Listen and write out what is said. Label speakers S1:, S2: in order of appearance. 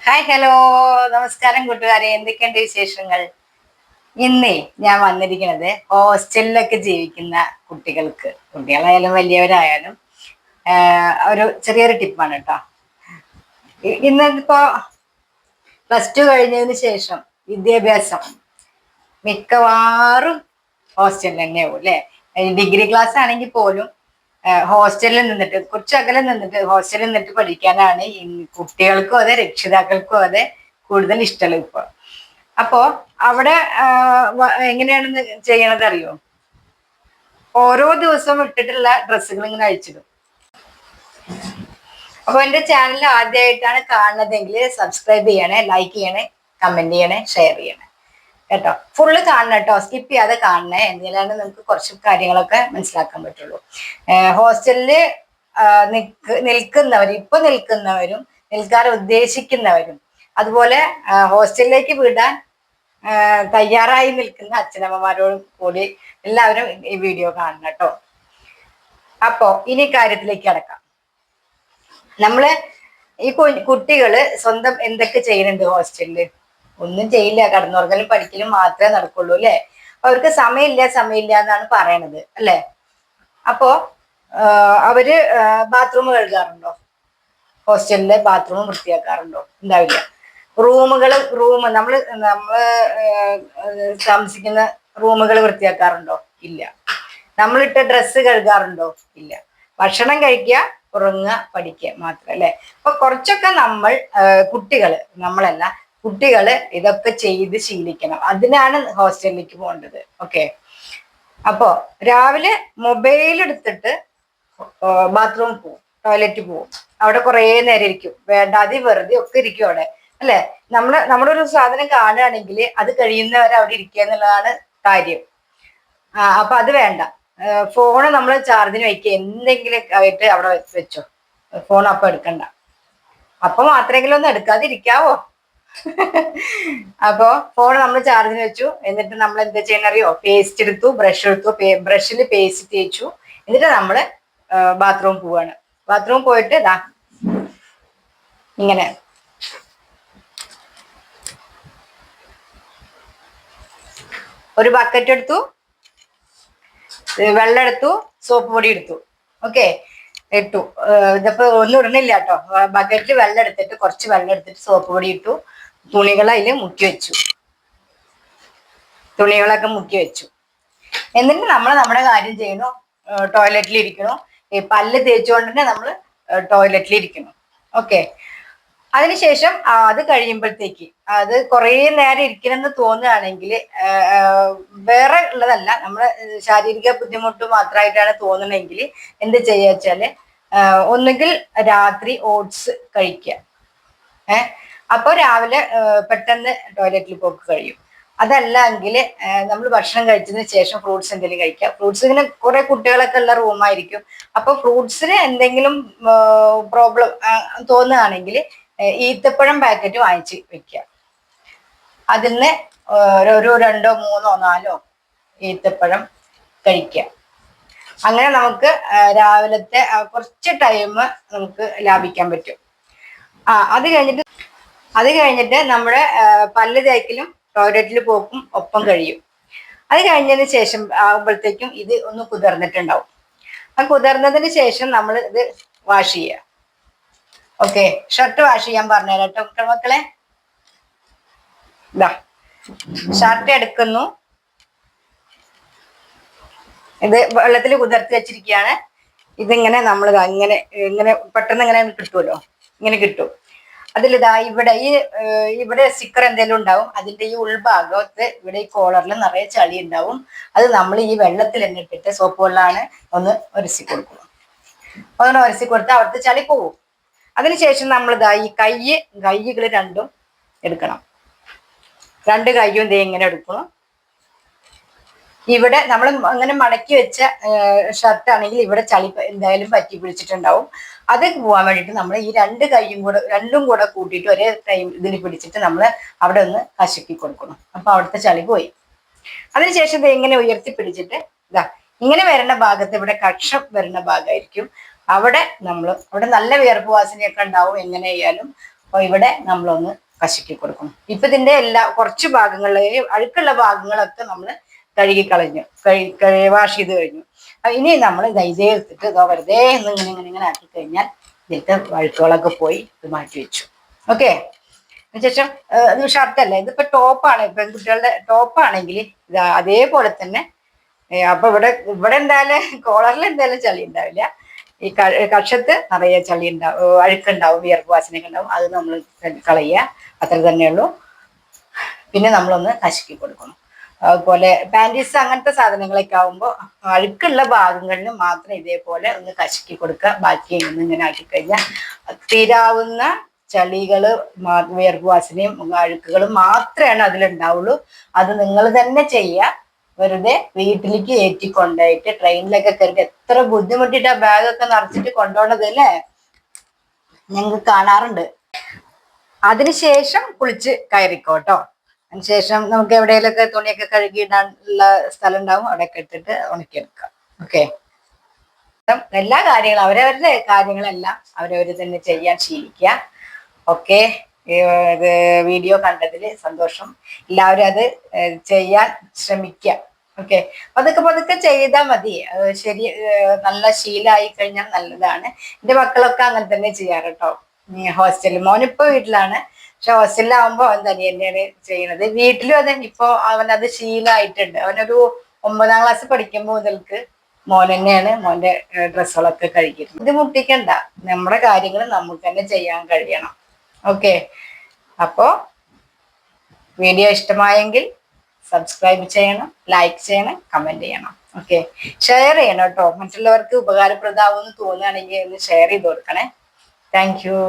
S1: Hi hello നമസ്കാരം കൂട്ടുകാരെ, എന്തൊക്കെയുണ്ട് വിശേഷങ്ങൾ? ഇന്നേ ഞാൻ വന്നിരിക്കുന്നത് ഹോസ്റ്റലിലൊക്കെ ജീവിക്കുന്ന കുട്ടികളായാലും വലിയവരായാലും ഒരു ചെറിയൊരു ടിപ്പാണ് കേട്ടോ. ഇന്നിപ്പോ +2 കഴിഞ്ഞതിന് ശേഷം വിദ്യാഭ്യാസം മിക്കവാറും ഹോസ്റ്റലിൽ തന്നെയാവും അല്ലെ. ഡിഗ്രി ക്ലാസ് ആണെങ്കിൽ പോലും ഹോസ്റ്റലിൽ നിന്നിട്ട് കുറച്ച് അകലെ നിന്നിട്ട് ഹോസ്റ്റലിൽ നിന്നിട്ട് പഠിക്കാനാണ് ഈ കുട്ടികൾക്കും അതെ രക്ഷിതാക്കൾക്കും അതെ കൂടുതൽ ഇഷ്ടമുള്ളത് ഇപ്പൊ. അപ്പോ അവിടെ എങ്ങനെയാണെന്ന് ചെയ്യണത് അറിയോ? ഓരോ ദിവസവും ഇട്ടിട്ടുള്ള ഡ്രസ്സുകൾ ഇങ്ങനെ അഴിച്ചിടും. അപ്പൊ എന്റെ ചാനൽ ആദ്യമായിട്ടാണ് കാണുന്നതെങ്കിൽ സബ്സ്ക്രൈബ് ചെയ്യണേ, ലൈക്ക് ചെയ്യണേ, കമന്റ് ചെയ്യണേ, ഷെയർ ചെയ്യണേ കേട്ടോ. ഫുള്ള് കാണണം കേട്ടോ, സ്കിപ്പ് ചെയ്യാതെ കാണണേ, എന്നാലാണ് നമുക്ക് കുറച്ച് കാര്യങ്ങളൊക്കെ മനസ്സിലാക്കാൻ പറ്റുള്ളൂ. ഹോസ്റ്റലില് നിൽക്കുന്നവരും നിൽക്കാൻ ഉദ്ദേശിക്കുന്നവരും അതുപോലെ ഹോസ്റ്റലിലേക്ക് വിടാൻ തയ്യാറായി നിൽക്കുന്ന അച്ഛനമ്മമാരോടും കൂടി എല്ലാവരും ഈ വീഡിയോ കാണണം കേട്ടോ. അപ്പോ ഇനി കാര്യത്തിലേക്ക് കടക്കാം. നമ്മള് ഈ കുട്ടികള് സ്വന്തം എന്തൊക്കെ ചെയ്യുന്നുണ്ട് ഹോസ്റ്റലില്? ഒന്നും ചെയ്യില്ല, കടന്നുറങ്ങലും പഠിക്കലും മാത്രമേ നടക്കുള്ളൂ അല്ലെ. അവർക്ക് സമയമില്ല എന്നാണ് പറയണത് അല്ലെ. അപ്പോ അവര് ബാത്റൂം കഴുകാറുണ്ടോ? ഹോസ്റ്റലിലെ ബാത്റൂം വൃത്തിയാക്കാറുണ്ടോ? ഉണ്ടാവില്ല. നമ്മള് താമസിക്കുന്ന റൂമുകൾ വൃത്തിയാക്കാറുണ്ടോ? ഇല്ല. നമ്മളിട്ട ഡ്രസ്സ് കഴുകാറുണ്ടോ? ഇല്ല. ഭക്ഷണം കഴിക്കുക, ഉറങ്ങുക, പഠിക്കുക മാത്രം അല്ലെ. അപ്പൊ കുറച്ചൊക്കെ കുട്ടികള് ഇതൊക്കെ ചെയ്ത് ശീലിക്കണം. അതിനാണ് ഹോസ്റ്റലിലേക്ക് പോകേണ്ടത്. ഓക്കെ. അപ്പോ രാവിലെ മൊബൈൽ എടുത്തിട്ട് ബാത്റൂമിൽ പോവും, ടോയ്ലറ്റിൽ പോവും. അവിടെ കുറേ നേരം ഇരിക്കും, വേണ്ടാതെ വെറുതെ ഒക്കെ ഇരിക്കും അവിടെ അല്ലെ. നമ്മുടെ ഒരു സാധനം കാണുകയാണെങ്കിൽ അത് കഴിയുന്നവരെ അവിടെ ഇരിക്കുക എന്നുള്ളതാണ് കാര്യം. അപ്പൊ അത് വേണ്ട. ഫോണ് നമ്മൾ ചാർജിന് വയ്ക്കുക, എന്തെങ്കിലും ആയിട്ട് അവിടെ വെച്ചോ. ഫോൺ അപ്പൊ എടുക്കണ്ട. അപ്പൊ മാത്രമെങ്കിലും ഒന്ന് എടുക്കാതിരിക്കാവോ? അപ്പോ ഫോൺ നമ്മൾ ചാർജിന് വെച്ചു, എന്നിട്ട് നമ്മൾ എന്താ ചെയ്യണം അറിയോ? പേസ്റ്റ് എടുത്തു, ബ്രഷിൽ പേസ്റ്റ് തേച്ചു, എന്നിട്ട് നമ്മള് ബാത്റൂം പോവാണ്. ബാത്റൂം പോയിട്ട് ഇതാ ഇങ്ങനെ ഒരു ബക്കറ്റ് എടുത്തു, വെള്ളം എടുത്തു, സോപ്പ് പൊടി എടുത്തു. ഓക്കെ, ഇട്ടു. ഇതിപ്പോ ഒന്നും ഇടണില്ല കേട്ടോ. ബക്കറ്റിൽ വെള്ളം എടുത്തിട്ട് കുറച്ച് വെള്ളം എടുത്തിട്ട് സോപ്പ് പൊടി ഇട്ടു, തുണികളൊക്കെ മുക്കി വെച്ചു. എന്നിട്ട് നമ്മൾ നമ്മുടെ കാര്യം ചെയ്യണു, ടോയ്ലറ്റിൽ ഇരിക്കണു. ഈ പല്ല് തേച്ചുകൊണ്ട് തന്നെ നമ്മൾ ടോയ്ലറ്റിൽ ഇരിക്കണം. ഓക്കെ. അതിനുശേഷം അത് കഴിയുമ്പോഴത്തേക്ക് അത് കുറേ നേരം ഇരിക്കണമെന്ന് തോന്നുകയാണെങ്കിൽ, വേറെ ഉള്ളതല്ല, നമ്മള് ശാരീരിക ബുദ്ധിമുട്ട് മാത്രമായിട്ടാണ് തോന്നണമെങ്കിൽ എന്ത് ചെയ്യുക വെച്ചാല്, ഒന്നുകിൽ രാത്രി ഓട്സ് കഴിക്കുക. അപ്പൊ രാവിലെ പെട്ടെന്ന് ടോയ്ലറ്റിൽ പോക്ക് കഴിയും. അതല്ല എങ്കിൽ നമ്മൾ ഭക്ഷണം കഴിച്ചതിന് ശേഷം ഫ്രൂട്ട്സ് എന്തെങ്കിലും കഴിക്കുക. ഫ്രൂട്ട്സ് ഇങ്ങനെ കുറെ കുട്ടികളൊക്കെ ഉള്ള റൂമായിരിക്കും. അപ്പൊ ഫ്രൂട്ട്സിന് എന്തെങ്കിലും പ്രോബ്ലം തോന്നുകയാണെങ്കിൽ ഈത്തപ്പഴം പാക്കറ്റ് വാങ്ങിച്ച് വെക്കുക. അതിന് ഒരു 2, 3, 4 ഈത്തപ്പഴം കഴിക്കുക. അങ്ങനെ നമുക്ക് രാവിലത്തെ കുറച്ച് ടൈം നമുക്ക് ലാഭിക്കാൻ പറ്റും. അത് കഴിഞ്ഞിട്ട് നമ്മുടെ പല്ല് തേക്കലും ടോയ്ലറ്റിൽ പോക്കും ഒപ്പം കഴിയും. അത് കഴിഞ്ഞതിന് ശേഷം ആകുമ്പോഴത്തേക്കും ഇത് ഒന്ന് കുതിർന്നിട്ടുണ്ടാവും. ആ കുതിർന്നതിന് ശേഷം നമ്മൾ ഇത് വാഷ് ചെയ്യുക. ഓക്കെ, ഷർട്ട് വാഷ് ചെയ്യാൻ പറഞ്ഞുതരാം കേട്ടോ മക്കളെ. ഇതാ ഷർട്ട് എടുക്കുന്നു, ഇത് വെള്ളത്തിൽ കുതിർത്തി വെച്ചിരിക്കുകയാണ്. ഇതിങ്ങനെ നമ്മൾ ഇങ്ങനെ പെട്ടെന്ന് ഇങ്ങനെ കിട്ടുമല്ലോ, ഇങ്ങനെ കിട്ടും. അതിലിതാ ഇവിടെ സ്റ്റിക്കർ എന്തെങ്കിലും ഉണ്ടാവും. അതിന്റെ ഈ ഉൾഭാഗത്ത് ഇവിടെ ഈ കോളറിൽ നിറയെ ചളി ഉണ്ടാവും. അത് നമ്മൾ ഈ വെള്ളത്തിൽ തന്നെ ഇട്ടിട്ട്, സോപ്പ് വെള്ളമാണ്, ഒന്ന് ഒരസി കൊടുക്കണം. ഒന്ന് ഒരസി കൊടുത്താൽ അവിടുത്തെ ചളി പോവും. അതിനുശേഷം നമ്മളിതാ ഈ കൈകൾ രണ്ടും എടുക്കണം. 2 കൈയും ഇങ്ങനെ എടുക്കണം. ഇവിടെ നമ്മൾ അങ്ങനെ മടക്കി വെച്ച ഷർട്ട് ആണെങ്കിൽ ഇവിടെ ചളി എന്തായാലും പറ്റി പിടിച്ചിട്ടുണ്ടാവും. അത് പോകാൻ വേണ്ടിയിട്ട് നമ്മൾ ഈ 2 രണ്ടും കൂടെ കൂട്ടിയിട്ട് ഒരേ ടൈം ഇതിൽ പിടിച്ചിട്ട് നമ്മൾ അവിടെ ഒന്ന് കശക്കി കൊടുക്കണം. അപ്പൊ അവിടുത്തെ ചളി പോയി. അതിനുശേഷം ഇത് ഇങ്ങനെ ഉയർത്തിപ്പിടിച്ചിട്ട് ഇങ്ങനെ വരുന്ന ഭാഗത്ത്, ഇവിടെ കക്ഷം വരുന്ന ഭാഗമായിരിക്കും, അവിടെ നല്ല വിയർപ്പ് വാസനയൊക്കെ ഉണ്ടാവും. എങ്ങനെ ആയാലും അപ്പൊ ഇവിടെ നമ്മളൊന്ന് കശക്കി കൊടുക്കണം. ഇപ്പൊ ഇതിന്റെ കുറച്ച് ഭാഗങ്ങളിൽ അഴുക്കുള്ള ഭാഗങ്ങളൊക്കെ നമ്മൾ കഴുകി കളഞ്ഞു, വാഷ് ചെയ്ത് കഴിഞ്ഞു. ഇനി നമ്മൾ ഇതേ എടുത്തിട്ട് വെറുതെ ഇങ്ങനെ ആക്കി കഴിഞ്ഞാൽ ഇതിലത്തെ അഴുക്കുകളൊക്കെ പോയി ഇത് മാറ്റി വെച്ചു. ഓക്കെ. അതിനുശേഷം ഇത് ഷർട്ടല്ലേ, ഇതിപ്പോ ടോപ്പാണ്, പെൺകുട്ടികളുടെ ടോപ്പാണെങ്കിൽ ഇത് അതേപോലെ തന്നെ. അപ്പൊ ഇവിടെ എന്തായാലും കോളറിൽ എന്തായാലും ചളി ഉണ്ടാവില്ല. ഈ കക്ഷത്ത് നിറയെ ചളി ഉണ്ടാവും, അഴുക്കുണ്ടാവും, വിയർപ്പ് വാസനയൊക്കെ ഉണ്ടാവും. അത് നമ്മൾ കളയുക, അത്ര തന്നെയുള്ളൂ. പിന്നെ നമ്മളൊന്ന് കശക്കി കൊടുക്കണം. അതുപോലെ പാൻറ്റീസ് അങ്ങനത്തെ സാധനങ്ങളൊക്കെ ആകുമ്പോൾ അഴുക്കുള്ള ഭാഗങ്ങളിൽ മാത്രം ഇതേപോലെ ഒന്ന് കശക്കി കൊടുക്കുക. ബാക്കി ഇങ്ങനെ ആക്കി കഴിഞ്ഞാൽ തീരാവുന്ന ചളികള്, വിയർപ്പ് വാസനയും അഴുക്കുകളും മാത്രമാണ് അതിലുണ്ടാവുള്ളൂ. അത് നിങ്ങൾ തന്നെ ചെയ്യുക. വെറുതെ വീട്ടിലേക്ക് ഏറ്റി കൊണ്ടുപോയിട്ട് ട്രെയിനിലൊക്കെ കയറിയിട്ട് എത്ര ബുദ്ധിമുട്ടിട്ട് ബാഗൊക്കെ നിറച്ചിട്ട് കൊണ്ടുപോകണത് അല്ലേ, ഞങ്ങൾക്ക് കാണാറുണ്ട്. അതിനുശേഷം കുളിച്ച് കയറിക്കോട്ടോ. അതിനുശേഷം നമുക്ക് എവിടെയെങ്കിലൊക്കെ തുണിയൊക്കെ കഴുകിയിടാനുള്ള സ്ഥലം ഉണ്ടാവും, അവിടെയൊക്കെ ഇട്ടിട്ട് ഉണക്കിയെടുക്കാം. ഓക്കെ. എല്ലാ കാര്യങ്ങളും അവരവരുടെ കാര്യങ്ങളെല്ലാം അവരവർ തന്നെ ചെയ്യാൻ ശീലിക്കുക. ഓക്കെ. ഇത് വീഡിയോ കണ്ടതിൽ സന്തോഷം. എല്ലാവരും അത് ചെയ്യാൻ ശ്രമിക്കുക. ഓക്കെ. പതുക്കെ ചെയ്താൽ മതി. ശരി, നല്ല ശീലമായി കഴിഞ്ഞാൽ നല്ലതാണ്. എൻ്റെ മക്കളൊക്കെ അങ്ങനെ തന്നെ ചെയ്യാറ് കേട്ടോ. ഹോസ്റ്റലിൽ, മോനിപ്പോ വീട്ടിലാണ്, പക്ഷെ ഹോസ്റ്റലിലാവുമ്പോൾ അവൻ തന്നെയാണ് ചെയ്യണത്. വീട്ടിലും അതെ, ഇപ്പൊ അവനത് ശീലമായിട്ടുണ്ട്. അവനൊരു 9ാം ക്ലാസ് പഠിക്കുമ്പോൾ മുതൽക്ക് മോൻ തന്നെയാണ് മോന്റെ ഡ്രസ്സുകളൊക്കെ കഴുകിയിരുന്നത്. ബുദ്ധിമുട്ടിക്കണ്ട, നമ്മുടെ കാര്യങ്ങൾ നമുക്ക് തന്നെ ചെയ്യാൻ കഴിയണം. ഓക്കെ. അപ്പോ വീഡിയോ ഇഷ്ടമായെങ്കിൽ സബ്സ്ക്രൈബ് ചെയ്യണം, ലൈക്ക് ചെയ്യണം, കമന്റ് ചെയ്യണം. ഓക്കെ. ഷെയർ ചെയ്യണം കേട്ടോ. മറ്റുള്ളവർക്ക് ഉപകാരപ്രദമാവുമെന്ന് തോന്നുകയാണെങ്കിൽ ഒന്ന് ഷെയർ ചെയ്ത് കൊടുക്കണേ. Thank you.